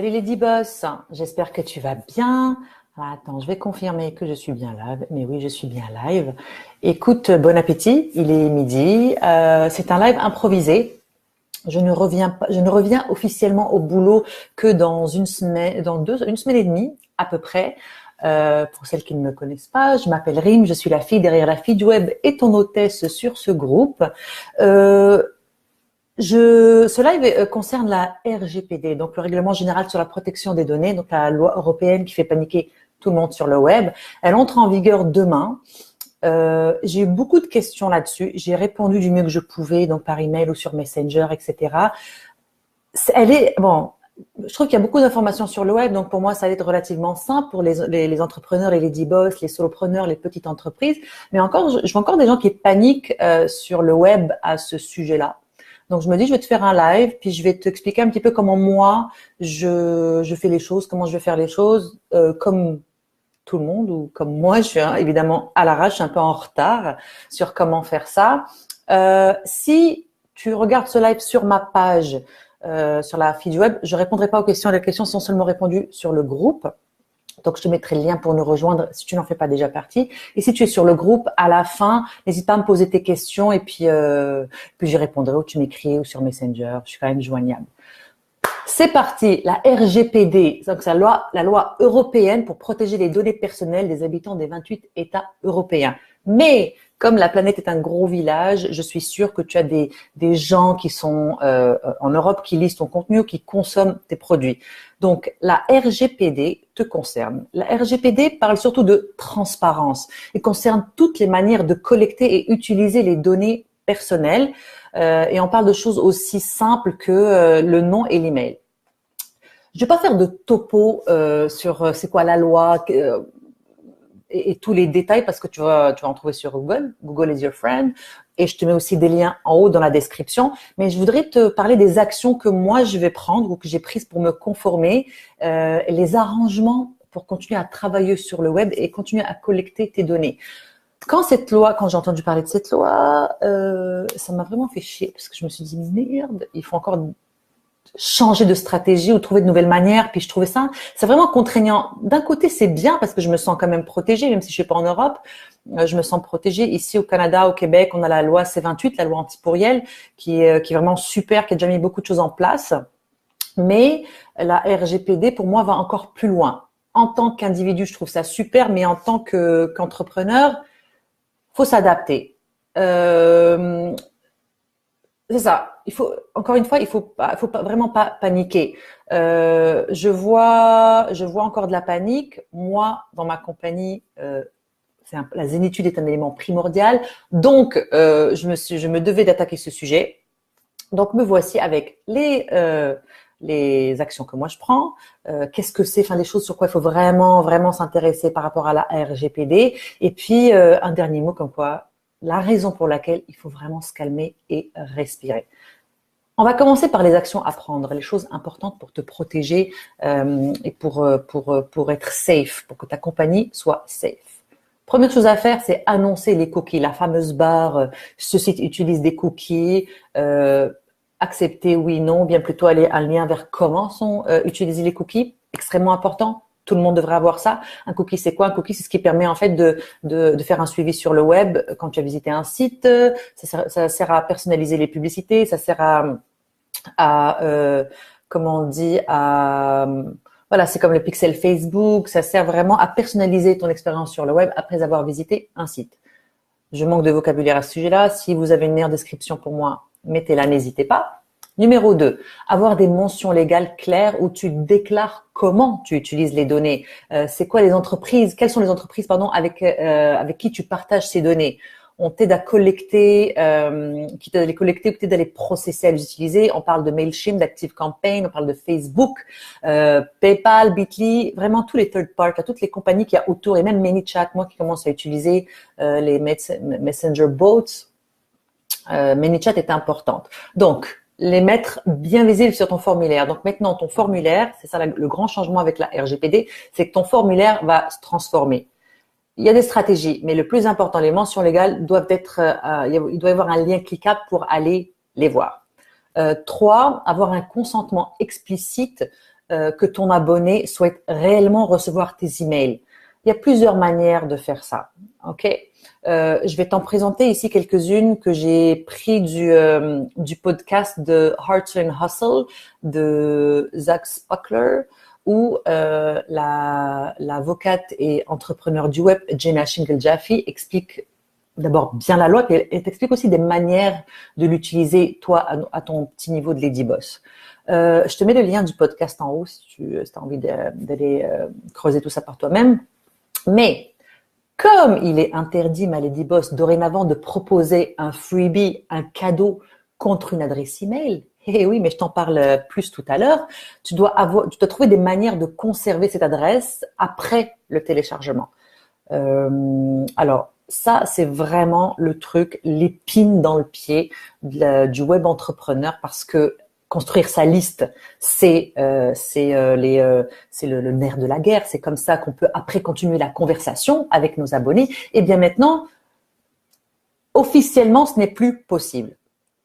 Salut Lady Boss, j'espère que tu vas bien. Ah, attends, je vais confirmer que je suis bien live. Mais oui, je suis bien live. Écoute, bon appétit, il est midi. C'est un live improvisé. Je ne reviens officiellement au boulot que dans une semaine, une semaine et demie à peu près. Pour celles qui ne me connaissent pas, je m'appelle Rim, je suis la fille derrière la feed web et ton hôtesse sur ce groupe. Euh, ce live concerne la RGPD, donc le Règlement général sur la protection des données, donc la loi européenne qui fait paniquer tout le monde sur le web. Elle entre en vigueur demain. J'ai eu beaucoup de questions là-dessus. J'ai répondu du mieux que je pouvais, donc par email ou sur Messenger, etc. Je trouve qu'il y a beaucoup d'informations sur le web, donc pour moi, ça va être relativement simple pour les entrepreneurs, les lady boss, les solopreneurs, les petites entreprises. Mais encore, je vois encore des gens qui paniquent sur le web à ce sujet-là. Donc, je me dis, je vais te faire un live, puis je vais t'expliquer un petit peu comment moi, je fais les choses, comment je vais faire les choses, comme tout le monde ou comme moi, je suis évidemment à l'arrache, un peu en retard sur comment faire ça. Si tu regardes ce live sur ma page, sur la feed web, je répondrai pas aux questions. Les questions sont seulement répondues sur le groupe. Donc, je te mettrai le lien pour nous rejoindre si tu n'en fais pas déjà partie. Et si tu es sur le groupe, à la fin, n'hésite pas à me poser tes questions et puis j'y répondrai ou tu m'écris ou sur Messenger. Je suis quand même joignable. C'est parti, la RGPD, donc c'est la loi européenne pour protéger les données personnelles des habitants des 28 États européens. Mais comme la planète est un gros village, je suis sûre que tu as des gens qui sont en Europe qui lisent ton contenu, qui consomment tes produits. Donc la RGPD te concerne. La RGPD parle surtout de transparence et concerne toutes les manières de collecter et utiliser les données personnelles. Et on parle de choses aussi simples que le nom et l'email. Je vais pas faire de topo sur c'est quoi la loi et tous les détails parce que tu vas en trouver sur Google. Google is your friend. Et je te mets aussi des liens en haut dans la description. Mais je voudrais te parler des actions que moi je vais prendre ou que j'ai prises pour me conformer, les arrangements pour continuer à travailler sur le web et continuer à collecter tes données. Quand j'ai entendu parler de cette loi, ça m'a vraiment fait chier parce que je me suis dit merde, il faut encore changer de stratégie ou trouver de nouvelles manières. Puis je trouvais ça, c'est vraiment contraignant. D'un côté, c'est bien parce que je me sens quand même protégée, même si je suis pas en Europe, je me sens protégée. Ici au Canada, au Québec, on a la loi C-28, la loi anti-pourriel, qui est vraiment super, qui a déjà mis beaucoup de choses en place. Mais la RGPD, pour moi, va encore plus loin. En tant qu'individu, je trouve ça super, mais en tant qu'entrepreneur, faut s'adapter. C'est ça. Encore une fois, il faut pas vraiment pas paniquer. Je vois encore de la panique. Moi, dans ma compagnie, la zénitude est un élément primordial. Donc, je me devais d'attaquer ce sujet. Donc, me voici avec les actions que moi je prends. Qu'est-ce que c'est, les choses sur quoi il faut vraiment, vraiment s'intéresser par rapport à la RGPD. Et puis, un dernier mot comme quoi, la raison pour laquelle il faut vraiment se calmer et respirer. On va commencer par les actions à prendre, les choses importantes pour te protéger et pour être safe, pour que ta compagnie soit safe. Première chose à faire, c'est annoncer les cookies, la fameuse barre ce site utilise des cookies, accepter oui, non, bien plutôt aller un lien vers comment sont utilisés les cookies, extrêmement important. Tout le monde devrait avoir ça. Un cookie, c'est quoi? Un cookie, c'est ce qui permet en fait de faire un suivi sur le web quand tu as visité un site. Ça sert à personnaliser les publicités. Ça sert comment on dit, voilà, c'est comme le pixel Facebook. Ça sert vraiment à personnaliser ton expérience sur le web après avoir visité un site. Je manque de vocabulaire à ce sujet-là. Si vous avez une meilleure description pour moi, mettez-la, n'hésitez pas. Numéro 2, avoir des mentions légales claires où tu déclares comment tu utilises les données. C'est quoi les entreprises, quelles sont les entreprises avec qui tu partages ces données. On t'aide à collecter, quitte à les collecter ou peut-être à les processer, à les utiliser. On parle de Mailchimp, d'ActiveCampaign, on parle de Facebook, PayPal, Bitly, vraiment tous les third parties, toutes les compagnies qu'il y a autour et même ManyChat, moi qui commence à utiliser les Messenger bots. ManyChat est importante. Donc, les mettre bien visibles sur ton formulaire. Donc maintenant, ton formulaire, c'est ça le grand changement avec la RGPD, c'est que ton formulaire va se transformer. Il y a des stratégies, mais le plus important, les mentions légales doivent être, il doit y avoir un lien cliquable pour aller les voir. 3, avoir un consentement explicite que ton abonné souhaite réellement recevoir tes emails. Il y a plusieurs manières de faire ça. Ok, je vais t'en présenter ici quelques-unes que j'ai pris du podcast de Heart and Hustle de Zach Spuckler, où l'avocate et entrepreneur du web Jenna Shingle-Jaffe explique d'abord bien la loi, puis elle t'explique aussi des manières de l'utiliser, toi, à ton petit niveau de Lady Boss. Je te mets le lien du podcast en haut si tu as envie d'aller creuser tout ça par toi-même. Mais comme il est interdit, ma Lady Boss, dorénavant de proposer un freebie, un cadeau contre une adresse email, eh oui, mais je t'en parle plus tout à l'heure, tu dois trouver des manières de conserver cette adresse après le téléchargement. Alors, ça, c'est vraiment le truc, l'épine dans le pied du web entrepreneur, parce que construire sa liste, c'est le nerf de la guerre. C'est comme ça qu'on peut après continuer la conversation avec nos abonnés. Et bien maintenant, officiellement, ce n'est plus possible.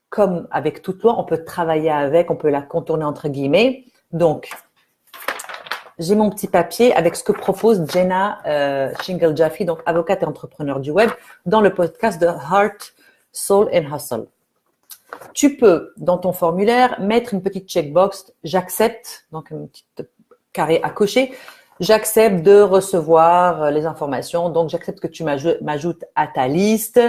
Comme avec toute loi, on peut travailler avec, on peut la contourner entre guillemets. Donc, j'ai mon petit papier avec ce que propose Jenna Shingle-Jaffe, donc avocate et entrepreneur du web, dans le podcast de Heart, Soul and Hustle. Tu peux, dans ton formulaire, mettre une petite checkbox « J'accepte », donc un petit carré à cocher. J'accepte de recevoir les informations, donc j'accepte que tu m'ajoutes à ta liste,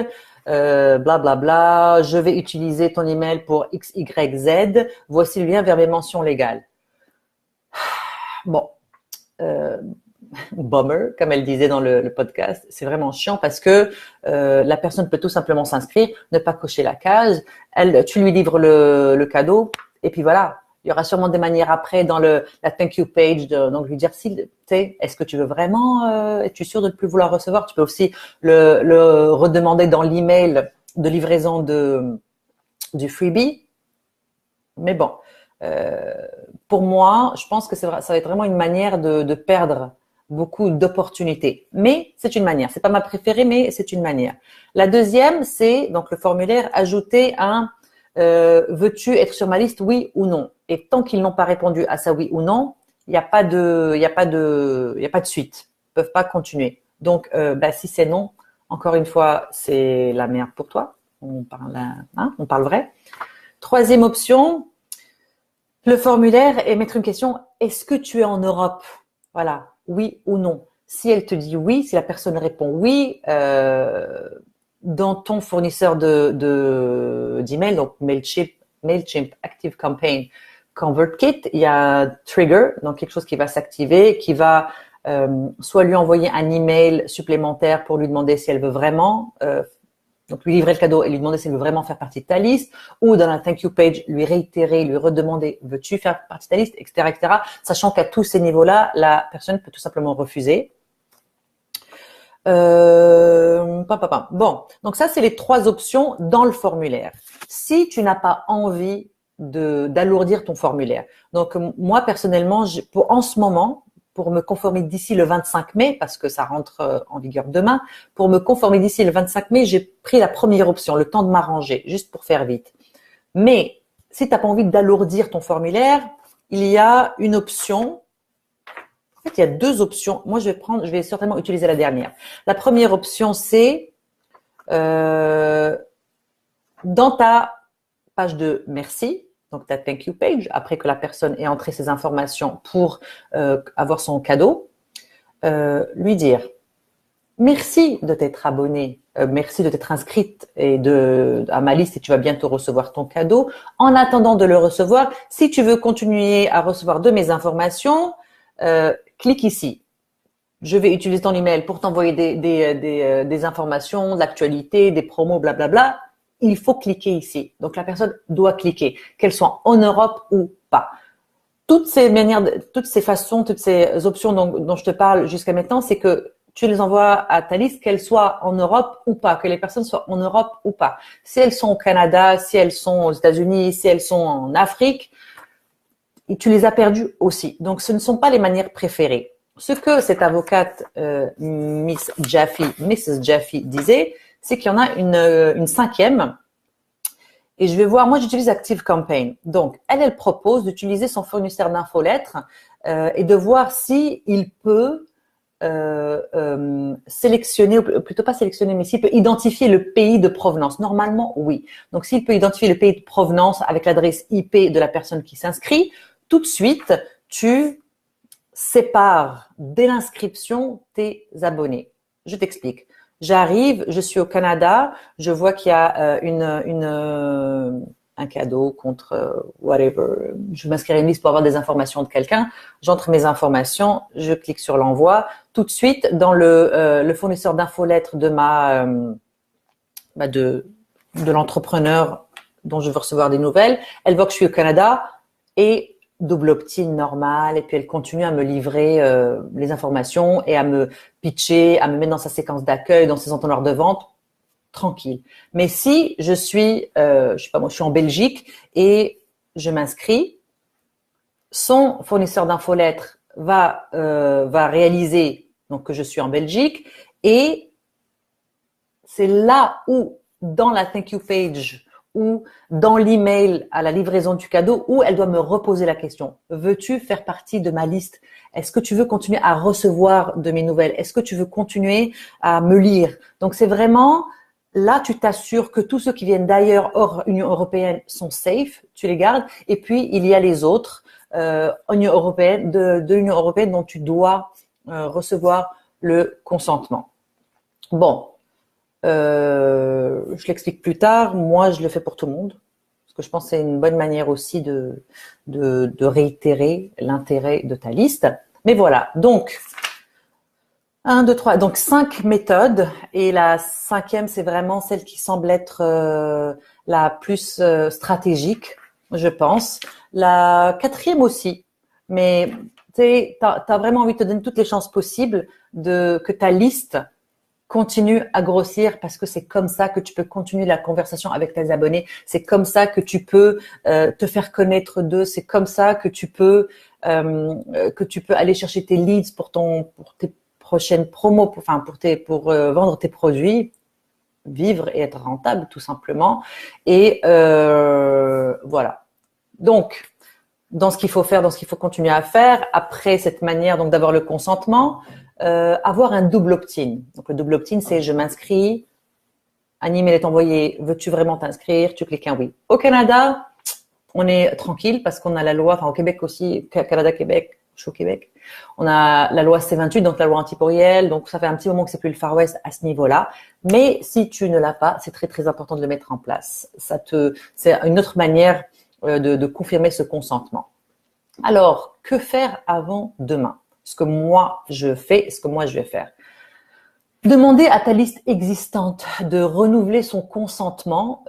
blablabla. Je vais utiliser ton email pour X, Y, Z. Voici le lien vers mes mentions légales. Bon, bummer, comme elle disait dans le podcast, c'est vraiment chiant parce que la personne peut tout simplement s'inscrire, ne pas cocher la case, tu lui livres le cadeau et puis voilà. Il y aura sûrement des manières après dans la thank you page, donc lui dire est-ce que tu veux vraiment, es-tu sûr de ne plus vouloir recevoir? Tu peux aussi le redemander dans l'email de livraison du freebie. Mais bon, pour moi, je pense que ça va être vraiment une manière de perdre beaucoup d'opportunités. Mais c'est une manière. C'est pas ma préférée, mais c'est une manière. La deuxième, c'est donc le formulaire ajouter un veux-tu être sur ma liste, oui ou non. Et tant qu'ils n'ont pas répondu à ça oui ou non, il n'y a pas de suite. Ils peuvent pas continuer. Donc si c'est non, encore une fois, c'est la merde pour toi. On parle vrai. Troisième option, le formulaire et mettre une question, est-ce que tu es en Europe? Voilà, oui ou non. Si elle te dit oui, si la personne répond oui, dans ton fournisseur d'email, donc Mailchimp, ActiveCampaign, ConvertKit, il y a Trigger, donc quelque chose qui va s'activer, qui va soit lui envoyer un email supplémentaire pour lui demander si elle veut vraiment donc lui livrer le cadeau et lui demander s'il veut vraiment faire partie de ta liste, ou dans la thank you page, lui réitérer, lui redemander veux-tu faire partie de ta liste, etc., etc. Sachant qu'à tous ces niveaux-là, la personne peut tout simplement refuser. Bon, donc ça c'est les trois options dans le formulaire. Si tu n'as pas envie d'alourdir ton formulaire, donc moi personnellement, en ce moment, pour me conformer d'ici le 25 mai, parce que ça rentre en vigueur demain, pour me conformer d'ici le 25 mai, j'ai pris la première option, le temps de m'arranger, juste pour faire vite. Mais si tu n'as pas envie d'alourdir ton formulaire, il y a une option. En fait, il y a deux options. Moi, je vais certainement utiliser la dernière. La première option, c'est dans ta page de merci, donc ta thank you page, après que la personne ait entré ses informations pour avoir son cadeau, lui dire merci de t'être abonné, merci de t'être inscrite à ma liste et tu vas bientôt recevoir ton cadeau. En attendant de le recevoir, si tu veux continuer à recevoir de mes informations, clique ici. Je vais utiliser ton email pour t'envoyer des informations, de l'actualité, des promos, blablabla. Il faut cliquer ici. Donc, la personne doit cliquer, qu'elle soit en Europe ou pas. Toutes ces manières, toutes ces façons, toutes ces options dont je te parle jusqu'à maintenant, c'est que tu les envoies à ta liste, qu'elles soient en Europe ou pas, que les personnes soient en Europe ou pas. Si elles sont au Canada, si elles sont aux États-Unis, si elles sont en Afrique, tu les as perdues aussi. Donc, ce ne sont pas les manières préférées. Ce que cette avocate, Mrs. Jaffe disait, c'est qu'il y en a une cinquième. et je vais voir, moi j'utilise ActiveCampaign. Donc, elle propose d'utiliser son fournisseur d'infolettres et de voir si il peut sélectionner, ou plutôt pas sélectionner, mais s'il peut identifier le pays de provenance. Normalement, oui. Donc, s'il peut identifier le pays de provenance avec l'adresse IP de la personne qui s'inscrit, tout de suite, tu sépares dès l'inscription tes abonnés. Je t'explique. J'arrive, je suis au Canada, je vois qu'il y a un cadeau contre whatever. Je m'inscris à une liste pour avoir des informations de quelqu'un. J'entre mes informations, je clique sur l'envoi. Tout de suite, dans le fournisseur d'infolettres de de l'entrepreneur dont je veux recevoir des nouvelles, elle voit que je suis au Canada et double opt-in normal, et puis elle continue à me livrer les informations et à me pitcher, à me mettre dans sa séquence d'accueil, dans ses entonnoirs de vente, tranquille. Mais si je suis, je sais pas moi, je suis en Belgique et je m'inscris, son fournisseur d'infolettres va réaliser donc que je suis en Belgique, et c'est là où, dans la thank you page, ou dans l'email à la livraison du cadeau, où elle doit me reposer la question. Veux-tu faire partie de ma liste? Est-ce que tu veux continuer à recevoir de mes nouvelles? Est-ce que tu veux continuer à me lire? Donc, c'est vraiment, là, tu t'assures que tous ceux qui viennent d'ailleurs hors Union européenne sont safe, tu les gardes. Et puis, il y a les autres Union européenne, de l'Union européenne dont tu dois recevoir le consentement. Bon. Je l'explique plus tard. Moi, je le fais pour tout le monde parce que je pense que c'est une bonne manière aussi de réitérer l'intérêt de ta liste. Mais voilà. Donc, 1, 2, 3. Donc, 5 méthodes. Et la 5e, c'est vraiment celle qui semble être la plus stratégique, je pense. La 4e aussi. Mais, tu sais, t'as vraiment envie de te donner toutes les chances possibles que ta liste continue à grossir, parce que c'est comme ça que tu peux continuer la conversation avec tes abonnés. C'est comme ça que tu peux te faire connaître d'eux. C'est comme ça que tu peux aller chercher tes leads pour tes prochaines promos, pour vendre tes produits, vivre et être rentable tout simplement. Et voilà. Donc, dans ce qu'il faut faire, dans ce qu'il faut continuer à faire, après cette manière donc d'avoir le consentement, avoir un double opt-in. Donc le double opt-in, c'est je m'inscris, un email est envoyé, veux-tu vraiment t'inscrire? Tu cliques un oui. Au Canada, on est tranquille parce qu'on a la loi, enfin au Québec aussi, Canada, Québec, je suis au Québec, on a la loi C28, donc la loi antipourriel, donc ça fait un petit moment que c'est plus le Far West à ce niveau-là. Mais si tu ne l'as pas, c'est très très important de le mettre en place. C'est une autre manière de confirmer ce consentement. Alors, que faire avant demain? Ce que moi je fais, ce que moi je vais faire. Demander à ta liste existante de renouveler son consentement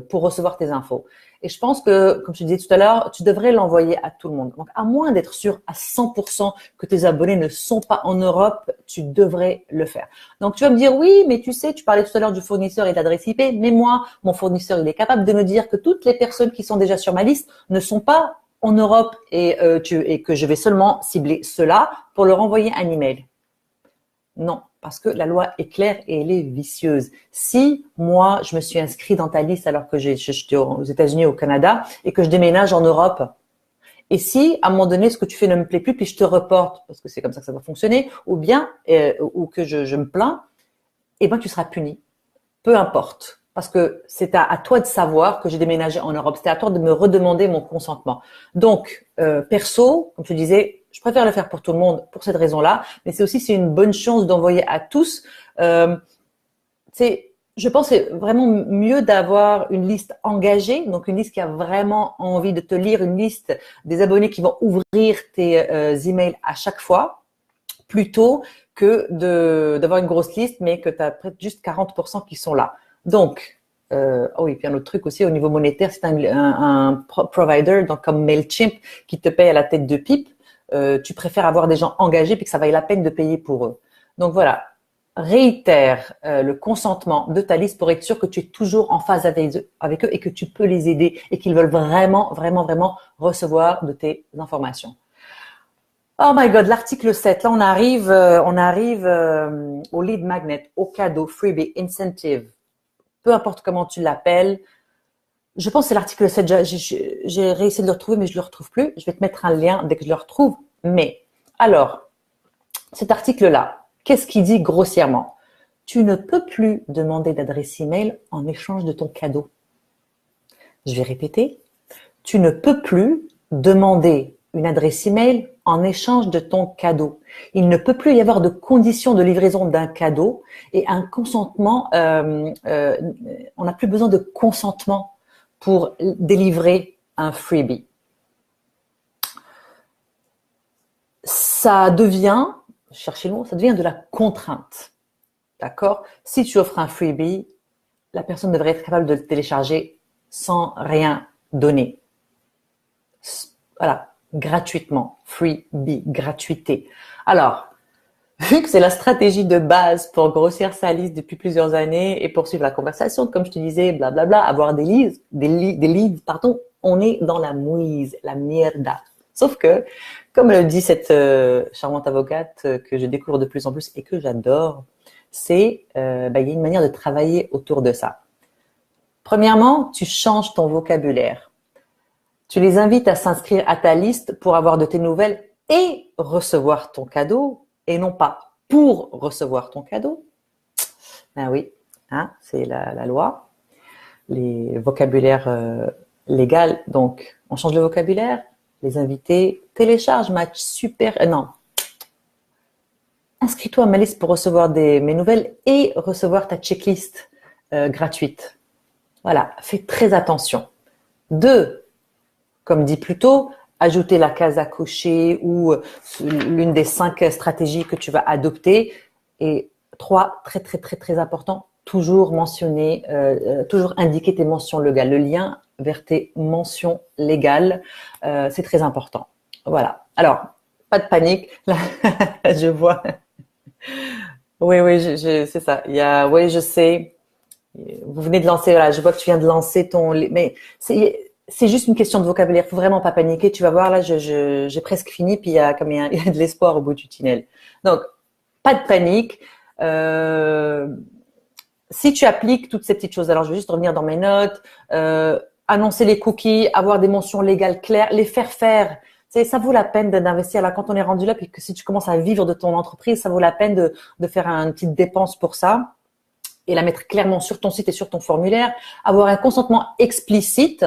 pour recevoir tes infos. Et je pense que, comme je disais tout à l'heure, tu devrais l'envoyer à tout le monde. Donc, à moins d'être sûr à 100% que tes abonnés ne sont pas en Europe, tu devrais le faire. Donc, tu vas me dire, oui, mais tu sais, tu parlais tout à l'heure du fournisseur et de l'adresse IP, mais moi, mon fournisseur, il est capable de me dire que toutes les personnes qui sont déjà sur ma liste ne sont pas en Europe et que je vais seulement cibler cela pour leur envoyer un email. Non, parce que la loi est claire et elle est vicieuse. Si moi, je me suis inscrit dans ta liste alors que j'étais aux États-Unis, au Canada, et que je déménage en Europe, et si à un moment donné, ce que tu fais ne me plaît plus, puis je te reporte, parce que c'est comme ça que ça va fonctionner, ou bien, ou que je me plains, eh ben tu seras puni. Peu importe. Parce que c'est à toi de savoir que j'ai déménagé en Europe. C'était à toi de me redemander mon consentement. Donc, perso, comme je disais, je préfère le faire pour tout le monde pour cette raison-là. Mais c'est une bonne chance d'envoyer à tous. Je pense que c'est vraiment mieux d'avoir une liste engagée, donc une liste qui a vraiment envie de te lire, une liste des abonnés qui vont ouvrir tes emails à chaque fois, plutôt que d'avoir une grosse liste, mais que tu as peut-être juste 40% qui sont là. Donc, oui, puis un autre truc aussi au niveau monétaire, c'est un provider, donc comme Mailchimp, qui te paye à la tête de pipe. Tu préfères avoir des gens engagés puis que ça vaille la peine de payer pour eux. Donc voilà, réitère le consentement de ta liste pour être sûr que tu es toujours en phase avec eux et que tu peux les aider et qu'ils veulent vraiment, vraiment, vraiment recevoir de tes informations. Oh my God, l'article 7. Là, on arrive au lead magnet, au cadeau, freebie, incentive. Peu importe comment tu l'appelles, Je pense que c'est l'article 7. J'ai réussi de le retrouver, mais je ne le retrouve plus. Je vais te mettre un lien dès que je le retrouve. Mais, alors, cet article-là, qu'est-ce qu'il dit grossièrement? Tu ne peux plus demander d'adresse email en échange de ton cadeau. Je vais répéter. Tu ne peux plus demander une adresse email en échange de ton cadeau. Il ne peut plus y avoir de conditions de livraison d'un cadeau et un consentement. On n'a plus besoin de consentement pour délivrer un freebie. Ça devient, cherchez le mot, ça devient de la contrainte. D'accord? Si tu offres un freebie, la personne devrait être capable de le télécharger sans rien donner. Voilà, gratuitement. Freebie, gratuité. Alors, vu que c'est la stratégie de base pour grossir sa liste depuis plusieurs années et poursuivre la conversation, comme je te disais, blablabla, avoir des leads, pardon, on est dans la mouise, la mierda. Sauf que, comme le dit cette charmante avocate que je découvre de plus en plus et que j'adore, c'est il y a une manière de travailler autour de ça. Premièrement, tu changes ton vocabulaire. Tu les invites à s'inscrire à ta liste pour avoir de tes nouvelles et recevoir ton cadeau, et non pas pour recevoir ton cadeau. Ben oui, hein, c'est la loi. Les vocabulaires légal. Donc, on change le vocabulaire. Les invités, télécharge Match super. Non. Inscris-toi à ma liste pour recevoir mes nouvelles et recevoir ta checklist gratuite. Voilà, fais très attention. 2. Comme dit plus tôt, ajouter la case à cocher ou l'une des 5 stratégies que tu vas adopter. Et 3, très très très très important, toujours mentionner, toujours indiquer tes mentions légales. Le lien vers tes mentions légales, c'est très important. Voilà. Alors, pas de panique. Là, je vois. Oui, oui, c'est ça. Oui, je sais. Vous venez de lancer, voilà, je vois que tu viens de lancer mais c'est juste une question de vocabulaire. Faut vraiment pas paniquer. Tu vas voir, là, j'ai presque fini, puis il y a de l'espoir au bout du tunnel. Donc, pas de panique. Si tu appliques toutes ces petites choses, alors je vais juste revenir dans mes notes, annoncer les cookies, avoir des mentions légales claires, les faire faire. Ça vaut la peine d'investir là quand on est rendu là, puis que si tu commences à vivre de ton entreprise, ça vaut la peine de faire une petite dépense pour ça et la mettre clairement sur ton site et sur ton formulaire. Avoir un consentement explicite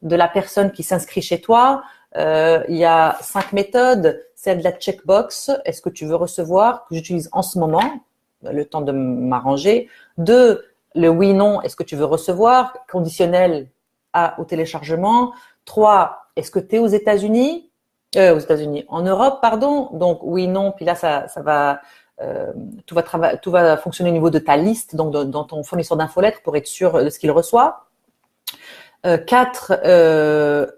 de la personne qui s'inscrit chez toi. Il y a 5 méthodes. Celle de la checkbox. Est-ce que tu veux recevoir, que j'utilise en ce moment, le temps de m'arranger. 2, le oui/non. Est-ce que tu veux recevoir, conditionnel au téléchargement. 3, est-ce que tu es aux États-Unis, en Europe, pardon. Donc oui/non. Puis là, ça va. Tout va fonctionner au niveau de ta liste, donc dans ton fournisseur d'infolettres pour être sûr de ce qu'il reçoit. 4,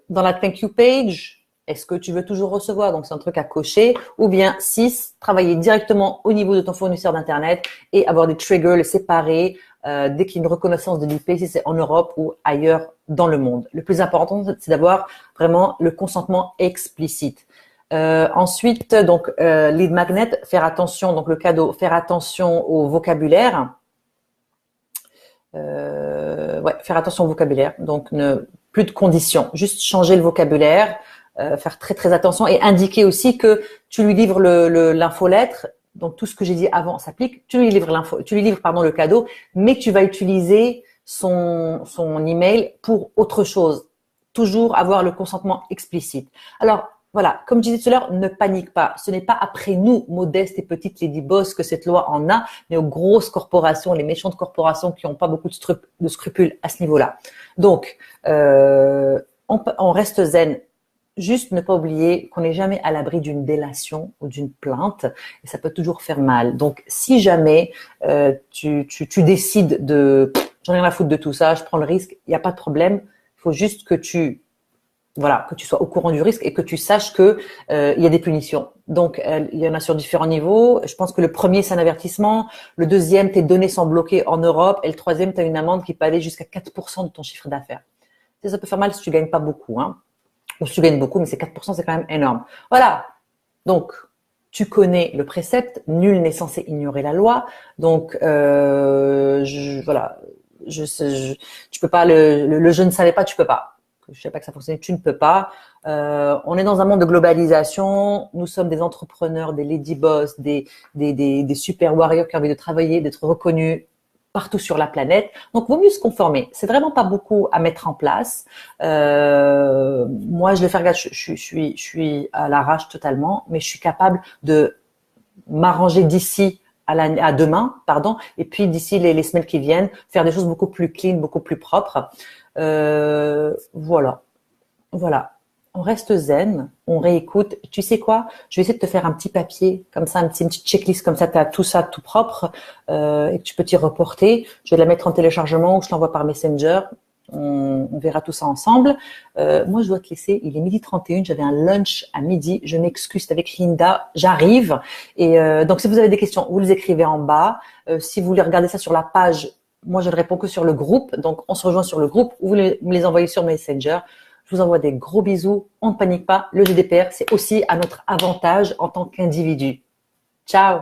dans la thank you page, est-ce que tu veux toujours recevoir? Donc, c'est un truc à cocher. Ou bien 6, travailler directement au niveau de ton fournisseur d'Internet et avoir des triggers, les séparer dès qu'il y a une reconnaissance de l'IP, si c'est en Europe ou ailleurs dans le monde. Le plus important, c'est d'avoir vraiment le consentement explicite. Ensuite, donc, lead magnet, faire attention, donc le cadeau, faire attention au vocabulaire. Faire attention au vocabulaire. Donc, plus de conditions, juste changer le vocabulaire, faire très très attention et indiquer aussi que tu lui livres l'infolettre. Donc, tout ce que j'ai dit avant s'applique. Tu lui livres le cadeau, mais tu vas utiliser son email pour autre chose. Toujours avoir le consentement explicite. Alors, voilà, comme je disais tout à l'heure, ne panique pas. Ce n'est pas après nous, modestes et petites lady boss, que cette loi en a, mais aux grosses corporations, les méchantes corporations qui n'ont pas beaucoup de scrupules à ce niveau-là. Donc, on reste zen. Juste ne pas oublier qu'on n'est jamais à l'abri d'une délation ou d'une plainte, et ça peut toujours faire mal. Donc, si jamais tu décides j'en ai rien à foutre de tout ça, je prends le risque, il n'y a pas de problème. Il faut juste que tu sois au courant du risque et que tu saches que il y a des punitions. Donc, il y en a sur différents niveaux. Je pense que le premier, c'est un avertissement. Le deuxième, tes données sont bloquées en Europe. Et le troisième, tu as une amende qui peut aller jusqu'à 4% de ton chiffre d'affaires. Ça peut faire mal si tu gagnes pas beaucoup, hein. Ou si tu gagnes beaucoup, mais c'est 4%, c'est quand même énorme. Voilà. Donc, tu connais le précepte. Nul n'est censé ignorer la loi. Donc, voilà. tu peux pas le je ne savais pas, tu peux pas. Je sais pas que ça fonctionne, tu ne peux pas. On est dans un monde de globalisation. Nous sommes des entrepreneurs, des lady boss, des super warriors qui ont envie de travailler, d'être reconnus partout sur la planète. Donc, vaut mieux se conformer. C'est vraiment pas beaucoup à mettre en place. Moi, je vais faire gaffe. Je suis à l'arrache totalement, mais je suis capable de m'arranger d'ici à demain, pardon, et puis d'ici les semaines qui viennent, faire des choses beaucoup plus clean, beaucoup plus propres. Voilà, voilà. On reste zen, on réécoute. Tu sais quoi? Je vais essayer de te faire un petit papier, comme ça, une petite checklist, comme ça, tu as tout ça tout propre et que tu peux t'y reporter. Je vais la mettre en téléchargement ou je t'envoie par Messenger. On verra tout ça ensemble. Moi, je dois te laisser. Il est 12h31. J'avais un lunch à midi. Je m'excuse, c'est avec Linda. J'arrive. Et donc, si vous avez des questions, vous les écrivez en bas. Si vous voulez regarder ça sur la page, moi, je ne réponds que sur le groupe. Donc, on se rejoint sur le groupe ou vous me les envoyez sur Messenger. Je vous envoie des gros bisous. On ne panique pas. Le GDPR, c'est aussi à notre avantage en tant qu'individu. Ciao.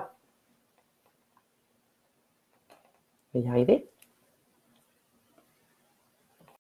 Je vais y arriver.